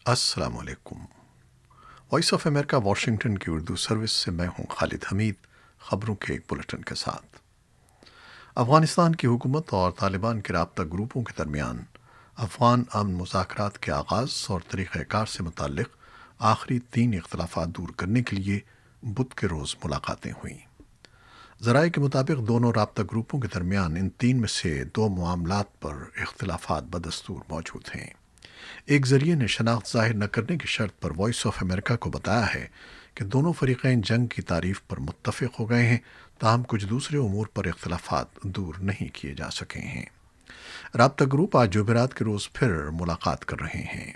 अस्सलाम वालेकुम। Voice of America Washington की उर्दू सर्विस से मैं हूं खालिद हमीद। ख़बरों के एक बुलेटिन के साथ। अफ़गानिस्तान की हुकूमत और तालिबान के राब्ता ग्रुपों के दरमियान अफ़गान अमन मुज़ाकरात के आगाज़ और तरीक़ाकार से मुतल्लिक़ आखिरी 3 इख्तलाफात दूर करने के लिए बुध के रोज़ मुलाकातें हुईं। ज़राए के मुताबिक दोनों राब्ता ग्रुपों के दरमियान इन 3 में से 2 मामलात पर इख्तलाफात बदस्तूर मौजूद हैं। एक ज़रिए ने शनाख्त ज़ाहिर न करने की शर्त पर वॉइस ऑफ अमेरिका को बताया है कि दोनों फ़रीक़ैन जंग की तारीफ़ पर मुत्तफ़िक़ हो गए हैं, ताहम कुछ दूसरे उमूर पर इख्तलाफात दूर नहीं किए जा सके हैं। राब्ता ग्रुप आज जुमेरात के रोज़ फिर मुलाकात कर रहे हैं।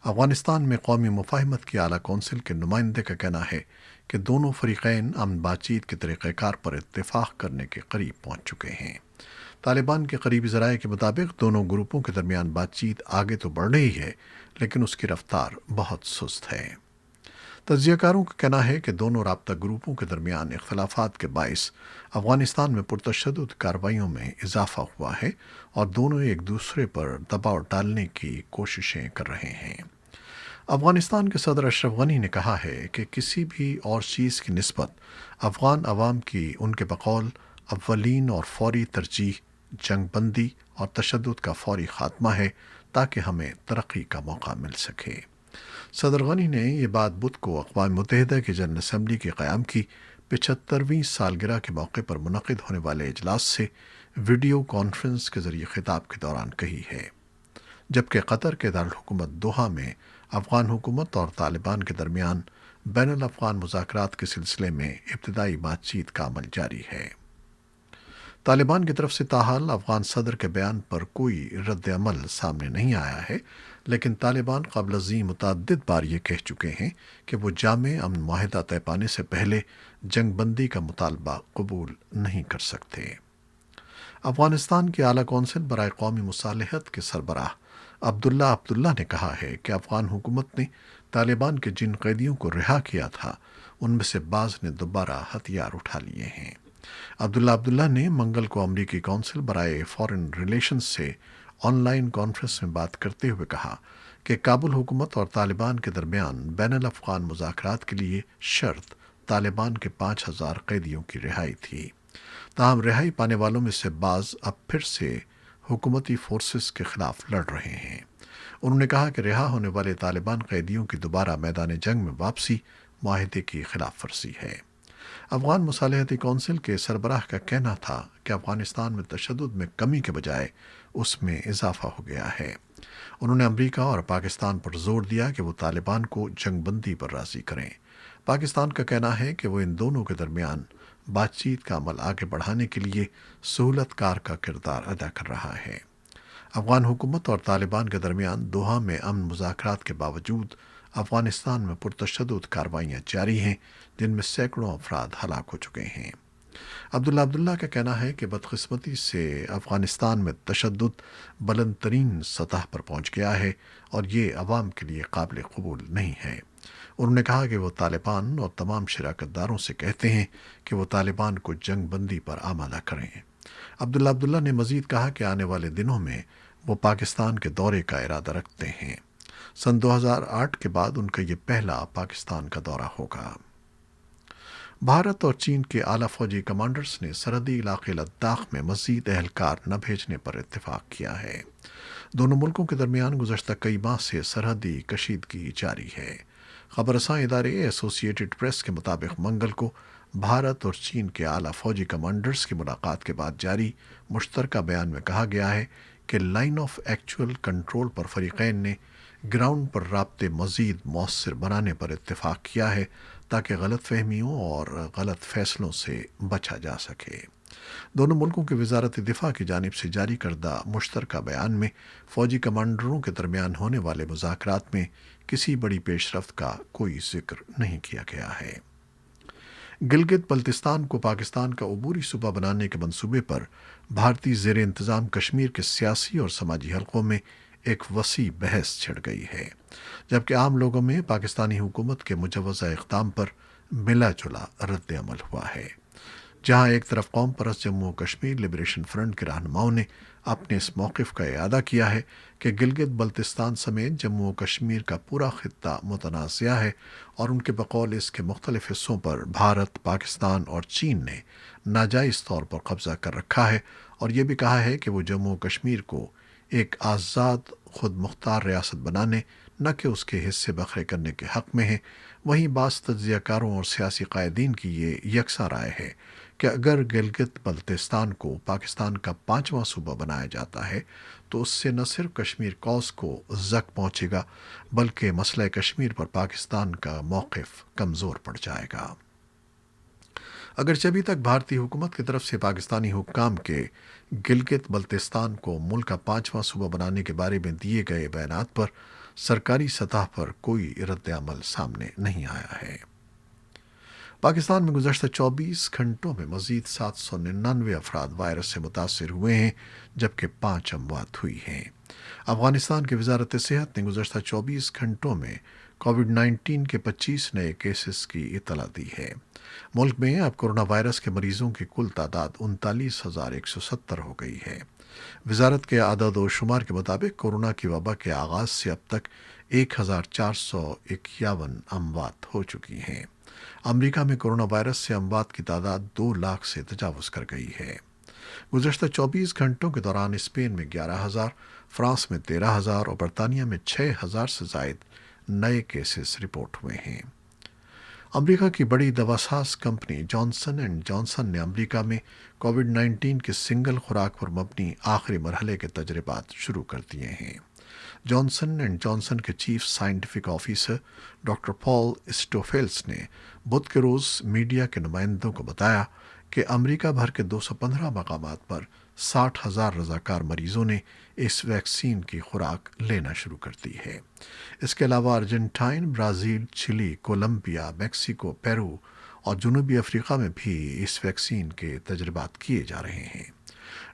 अफ़गानिस्तान में कौमी मुफ़ाहमत की आला कौंसिल के नुमाइंदे का कहना है कि दोनों फ़रीक़ैन अमन बातचीत के तरीक़ाकार पर इत्तेफ़ाक़ करने के करीब पहुँच चुके हैं। तालिबान के करीबी ज़राए के मुताबिक दोनों ग्रुपों के दरमियान बातचीत आगे तो बढ़ रही है, लेकिन उसकी रफ्तार बहुत सुस्त है। तज्ज़ियाकारों का कहना है कि दोनों राब्ता ग्रुपों के दरमियान इख्तलाफात के बाइस अफ़गानिस्तान में पुरतशद्दुद कार्रवाइयों में इजाफ़ा हुआ है और दोनों एक दूसरे पर दबाव डालने की कोशिशें कर रहे हैं। अफ़गानिस्तान के सदर अशरफ गनी ने कहा है कि किसी भी और चीज़ की निस्बत अफ़गान अवाम की उनके बकौल अव्वलीन और फौरी तरजीह जंग बंदी और तशद्दुद का फौरी ख़ात्मा है, ताकि हमें तरक्की का मौका मिल सके। सदर गनी ने यह बात बुध को अक़वाम मुत्तहिदा की जनरल असम्बली के क़याम की 75वीं सालगिरह के मौके पर मुनक़िद होने वाले इजलास से वीडियो कॉन्फ्रेंस के ज़रिए खिताब के दौरान कही है, जबकि कतर के दारुल-हुकूमत दोहा में अफ़गान हुकूमत और तालिबान के दरमियान बैनुल अफ़गान मुज़ाकरात के सिलसिले में इब्तिदाई बातचीत का अमल जारी है। तालिबान की तरफ से ताहाल अफ़गान सदर के बयान पर कोई रद्द अमल सामने नहीं आया है, लेकिन तालिबान क़ब्ल अज़ीं मुतअद्दिद बार ये कह चुके हैं कि वो जामे अमन मुआहिदा तय पाने से पहले जंग बंदी का मुतालबा कबूल नहीं कर सकते। अफ़गानिस्तान की आला कौंसिल बराए कौमी मुसालहत के सरबराह अब्दुल्ला ने कहा है कि अफ़गान हुकूमत ने तालिबान के जिन कैदियों को रिहा किया था, उनमें से बाज़ ने दोबारा हथियार उठा लिए हैं। अब्दुल्ला ने मंगल को अमरीकी कौंसिल बराए फॉरेन रिलेशंस से ऑनलाइन कॉन्फ्रेंस में बात करते हुए कहा कि काबुल हुकूमत और तालिबान के दरमियान बैनुल अफ़गान मुज़ाकरात के लिए शर्त तालिबान के 5000 कैदियों की रिहाई थी। ताहम रिहाई पाने वालों में से बाज़ अब फिर से हुकूमती फोर्सेस के खिलाफ लड़ रहे हैं। उन्होंने कहा कि रिहा होने वाले तालिबान कैदियों की दोबारा मैदान जंग में वापसी मुआहिदे की खिलाफ वर्जी है। अफ़गान मुसालहती कौंसिल के सरबराह का कहना था कि अफ़गानिस्तान में तशद्दुद में कमी के बजाय उसमें इजाफ़ा हो गया है। उन्होंने अमरीका और पाकिस्तान पर जोर दिया कि वो तालिबान को जंग बंदी पर राज़ी करें। पाकिस्तान का कहना है कि वो इन दोनों के दरमियान बातचीत का अमल आगे बढ़ाने के लिए सहूलतकार का किरदार अदा कर रहा है। अफ़गान हुकूमत और तालिबान के दरमियान दोहा में अमन मुज़ाकरात के बावजूद अफ़गानिस्तान में पुरतशद्दुद कार्रवाइयाँ जारी हैं, जिनमें सैकड़ों अफराद हलाक हो चुके हैं। अब्दुल्ला का कहना है कि बदकिस्मती से अफ़गानिस्तान में तशद्दुद बुलंद तरीन सतह पर पहुँच गया है और ये अवाम के लिए काबिल कबूल नहीं है। उन्होंने कहा कि वो तालिबान और तमाम शराकतदारों से कहते हैं कि वो तालिबान को जंग बंदी पर आमादा करें। अब्दुल्ला ने मज़ीद कहा कि आने वाले दिनों में वो पाकिस्तान के दौरे का इरादा रखते हैं। सन 2008 के बाद उनका ये पहला पाकिस्तान का दौरा होगा। भारत और चीन के आला फौजी कमांडर्स ने सरहदी इलाके लद्दाख में मज़ीद एहलकार न भेजने पर इत्तेफाक किया है। दोनों मुल्कों के दरमियान गुज़श्ता कई माह से सरहदी कशीदगी जारी है। खबरसां इदारे एसोसिएटेड प्रेस के मुताबिक मंगल को भारत और चीन के आला फौजी कमांडर्स की मुलाकात के बाद जारी मुश्तरका बयान में कहा गया है कि लाइन ऑफ एक्चुअल कंट्रोल पर फ़रीक़ैन ने ग्राउंड पर राब्ते मज़ीद मौसर बनाने पर इत्तेफाक किया है, ताकि गलत फहमियों और गलत फ़ैसलों से बचा जा सके। दोनों मुल्कों की वजारत दिफा की जानिब से जारी करदा मुश्तरका बयान में फ़ौजी कमांडरों के दरमियान होने वाले मुज़ाकरात में किसी बड़ी पेशरफ्त का कोई जिक्र नहीं किया गया है। गिलगित बल्तिस्तान को पाकिस्तान का अबूरी सूबा बनाने के मंसूबे पर भारतीय ज़ेर इंतज़ाम कश्मीर के सियासी और समाजी हलकों में एक वसी बहस छिड़ गई है, जबकि आम लोगों में पाकिस्तानी हुकूमत के मुजवज़ा इक़दाम पर मिला जुला रद्द अमल हुआ है। جہاں ایک طرف قوم پرست جموں و کشمیر لبریشن فرنٹ کے رہنماؤں نے اپنے اس موقف کا اعادہ کیا ہے کہ گلگت بلتستان سمیت جموں و کشمیر کا پورا خطہ متنازع ہے، اور ان کے بقول اس کے مختلف حصوں پر بھارت، پاکستان اور چین نے ناجائز طور پر قبضہ کر رکھا ہے، اور یہ بھی کہا ہے کہ وہ جموں و کشمیر کو ایک آزاد خود مختار ریاست بنانے، نہ کہ اس کے حصے بکھرے کرنے کے حق میں ہے۔ وہیں بعض تجزیہ کاروں اور سیاسی قائدین کی یہ یکساں رائے ہے کہ اگر گلگت بلتستان کو پاکستان کا 5واں صوبہ بنایا جاتا ہے تو اس سے نہ صرف کشمیر کوس کو زک پہنچے گا، بلکہ مسئلہ کشمیر پر پاکستان کا موقف کمزور پڑ جائے گا۔ اگرچہ ابھی تک بھارتی حکومت کی طرف سے پاکستانی حکام کے گلگت بلتستان کو ملک کا 5واں صوبہ بنانے کے بارے میں دیے گئے بیانات پر سرکاری سطح پر کوئی رد عمل سامنے نہیں آیا ہے۔ پاکستان میں گزشتہ 24 گھنٹوں میں مزید 799 افراد وائرس سے متاثر ہوئے ہیں، جبکہ 5 اموات ہوئی ہیں۔ افغانستان کی وزارت صحت نے گزشتہ 24 گھنٹوں میں کووڈ 19 کے 25 نئے کیسز کی اطلاع دی ہے۔ ملک میں اب کورونا وائرس کے مریضوں کی کل تعداد 39,170 ہو گئی ہے۔ وزارت کے اعداد و شمار کے مطابق کورونا کی وبا کے آغاز سے اب تک 1,451 اموات ہو چکی ہیں۔ امریکہ میں کورونا وائرس سے اموات کی تعداد 2 لاکھ سے تجاوز کر گئی ہے۔ گزشتہ 24 گھنٹوں کے دوران اسپین میں 11,000، فرانس میں 13,000 اور برطانیہ میں 6,000 سے زائد نئے کیسز رپورٹ ہوئے ہیں۔ امریکہ کی بڑی دواساز کمپنی جانسن اینڈ جانسن نے امریکہ میں کووڈ 19 کی سنگل خوراک پر مبنی آخری مرحلے کے تجربات شروع کر دیے ہیں۔ جانسن اینڈ جانسن کے چیف سائنٹیفک آفیسر ڈاکٹر پال اسٹوفیلس نے بدھ کے روز میڈیا کے نمائندوں کو بتایا کہ امریکہ بھر کے 215 مقامات پر 60,000 رضاکار مریضوں نے اس ویکسین کی خوراک لینا شروع کر دی ہے۔ اس کے علاوہ ارجنٹائن، برازیل، چلی، کولمبیا، میکسیکو، پیرو اور جنوبی افریقہ میں بھی اس ویکسین کے تجربات کیے جا رہے ہیں۔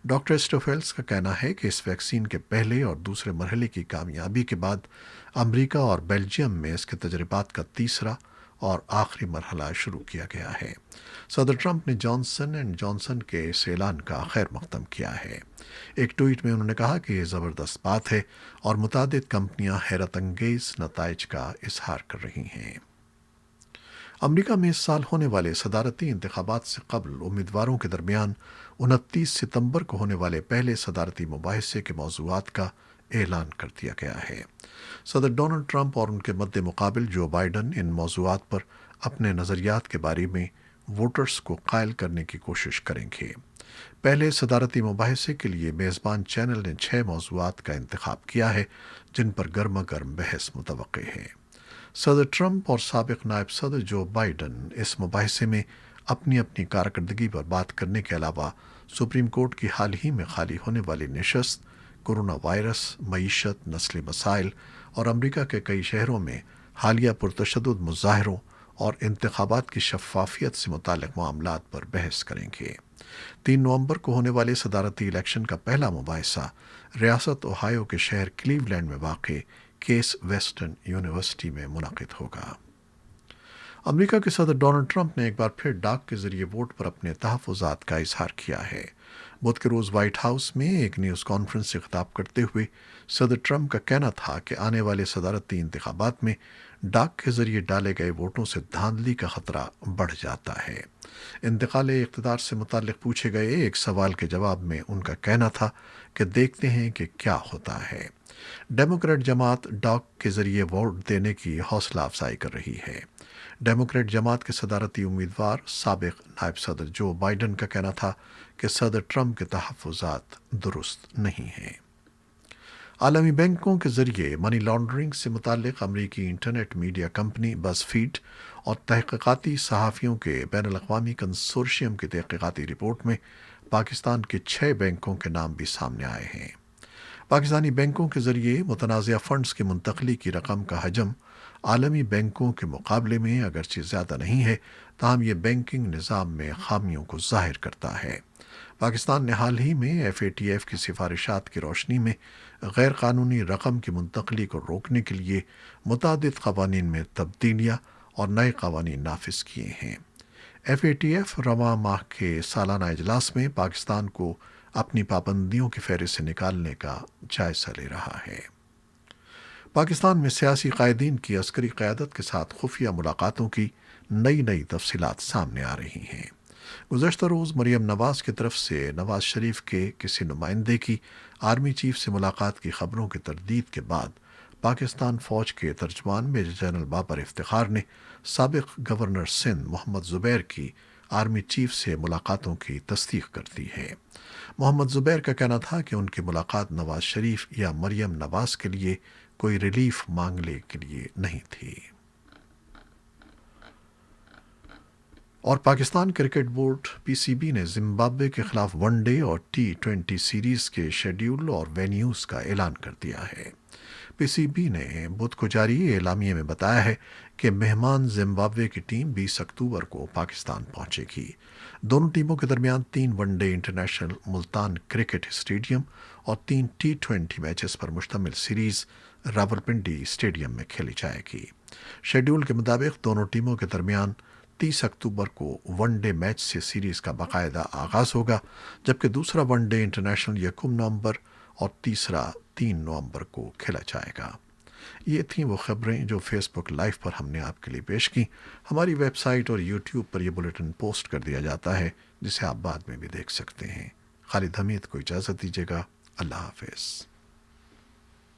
ڈاکٹر اسٹوفیلس کا کہنا ہے کہ اس ویکسین کے پہلے اور دوسرے مرحلے کی کامیابی کے بعد امریکہ اور بیلجیم میں اس کے تجربات کا تیسرا اور آخری مرحلہ شروع کیا گیا ہے۔ صدر ٹرمپ نے جانسن اینڈ جانسن کے اس اعلان کا خیر مقدم کیا ہے۔ ایک ٹویٹ میں انہوں نے کہا کہ یہ زبردست بات ہے اور متعدد کمپنیاں حیرت انگیز نتائج کا اظہار کر رہی ہیں۔ امریکہ میں اس سال ہونے والے صدارتی انتخابات سے قبل امیدواروں کے درمیان 29 ستمبر کو ہونے والے پہلے صدارتی مباحثے کے موضوعات کا اعلان کر دیا گیا ہے۔ صدر ڈونلڈ ٹرمپ اور ان کے مد مقابل جو بائیڈن ان موضوعات پر اپنے نظریات کے بارے میں ووٹرز کو قائل کرنے کی کوشش کریں گے۔ پہلے صدارتی مباحثے کے لیے میزبان چینل نے 6 موضوعات کا انتخاب کیا ہے جن پر گرما گرم بحث متوقع ہے۔ صدر ٹرمپ اور سابق نائب صدر جو بائیڈن اس مباحثے میں اپنی اپنی کارکردگی پر بات کرنے کے علاوہ سپریم کورٹ کی حال ہی میں خالی ہونے والی نشست، کورونا وائرس، معیشت، نسلی مسائل اور امریکہ کے کئی شہروں میں حالیہ پرتشدد مظاہروں اور انتخابات کی شفافیت سے متعلق معاملات پر بحث کریں گے۔ 3 نومبر کو ہونے والے صدارتی الیکشن کا پہلا مباحثہ ریاست اوہایو کے شہر کلیولینڈ میں واقع کیس ویسٹرن یونیورسٹی میں منعقد ہوگا۔ امریکہ کے صدر ڈونلڈ ٹرمپ نے ایک بار پھر ڈاک کے ذریعے ووٹ پر اپنے تحفظات کا اظہار کیا ہے۔ بدھ کے روز وائٹ ہاؤس میں ایک نیوز کانفرنس سے خطاب کرتے ہوئے صدر ٹرمپ کا کہنا تھا کہ آنے والے صدارتی انتخابات میں ڈاک کے ذریعے ڈالے گئے ووٹوں سے دھاندلی کا خطرہ بڑھ جاتا ہے۔ انتقال اقتدار سے متعلق پوچھے گئے ایک سوال کے جواب میں ان کا کہنا تھا کہ دیکھتے ہیں کہ کیا ہوتا ہے۔ ڈیموکریٹ جماعت ڈاک کے ذریعے ووٹ دینے کی حوصلہ افزائی کر رہی ہے۔ ڈیموکریٹ جماعت کے صدارتی امیدوار سابق نائب صدر جو بائیڈن کا کہنا تھا کہ صدر ٹرمپ کے تحفظات درست نہیں ہیں۔ عالمی بینکوں کے ذریعے منی لانڈرنگ سے متعلق امریکی انٹرنیٹ میڈیا کمپنی بز فیڈ اور تحقیقاتی صحافیوں کے بین الاقوامی کنسورشیم کی تحقیقاتی رپورٹ میں پاکستان کے 6 بینکوں کے نام بھی سامنے آئے ہیں۔ پاکستانی بینکوں کے ذریعے متنازع فنڈز کی منتقلی کی رقم کا حجم عالمی بینکوں کے مقابلے میں اگرچہ زیادہ نہیں ہے، تاہم یہ بینکنگ نظام میں خامیوں کو ظاہر کرتا ہے۔ پاکستان نے حال ہی میں FATF کی سفارشات کی روشنی میں غیر قانونی رقم کی منتقلی کو روکنے کے لیے متعدد قوانین میں تبدیلیاں اور نئے قوانین نافذ کیے ہیں۔ FATF रवां माह के सालाना इजलास में पाकिस्तान को अपनी पाबंदियों की फहरिस्त से निकालने का जायजा ले रहा है। पाकिस्तान में सियासी कायदीन की अस्करी क़यादत के साथ खुफिया मुलाकातों की नई नई तफसीलात सामने आ रही हैं। गुज़श्ता रोज़ मरियम नवाज़ की तरफ से नवाज शरीफ के किसी नुमाइंदे की आर्मी चीफ से मुलाकात की खबरों की तरदीद के बाद पाकिस्तान फ़ौज के तर्जमान मेजर जनरल बाबर इफ्तिखार ने साबिक़ गवर्नर सिंध मोहम्मद ज़ुबैर की आर्मी चीफ से मुलाकातों की तस्दीक कर दी है। मोहम्मद ज़ुबैर का कहना था कि उनकी मुलाकात नवाज शरीफ या मरियम नवाज़ के लिए कोई रिलीफ मांगने के लिए नहीं थी। और पाकिस्तान क्रिकेट बोर्ड PCB ने जिम्बाब्वे के खिलाफ वनडे और T20 सीरीज़ के शेड्यूल और वेन्यूज़ का ऐलान कर दिया है। PCB ने बुध को जारी एलामिये में बताया है कि मेहमान जिम्बाब्वे की टीम 20 अक्टूबर को पाकिस्तान पहुंचेगी। दोनों टीमों के दरमियान 3 one day international Multan cricket stadium और 3 T20 मैचेस पर मुश्तमिल सीरीज़ रावलपिंडी स्टेडियम में खेली जाएगी। शेड्यूल के मुताबिक दोनों टीमों के दरमियान 30 अक्टूबर को वनडे मैच से सीरीज़ का बाकायदा आगाज़ होगा, जबकि दूसरा वनडे इंटरनेशनल 1 नवंबर और तीसरा 3 नवंबर को खेला जाएगा। ये थीं वो खबरें जो फेसबुक लाइव पर हमने आपके लिए पेश की। हमारी वेबसाइट और यूट्यूब पर यह बुलेटिन पोस्ट कर दिया जाता है, जिसे आप बाद में भी देख सकते हैं। खालिद हमीद को इजाज़त दीजिएगा। अल्लाह हाफ़िज़।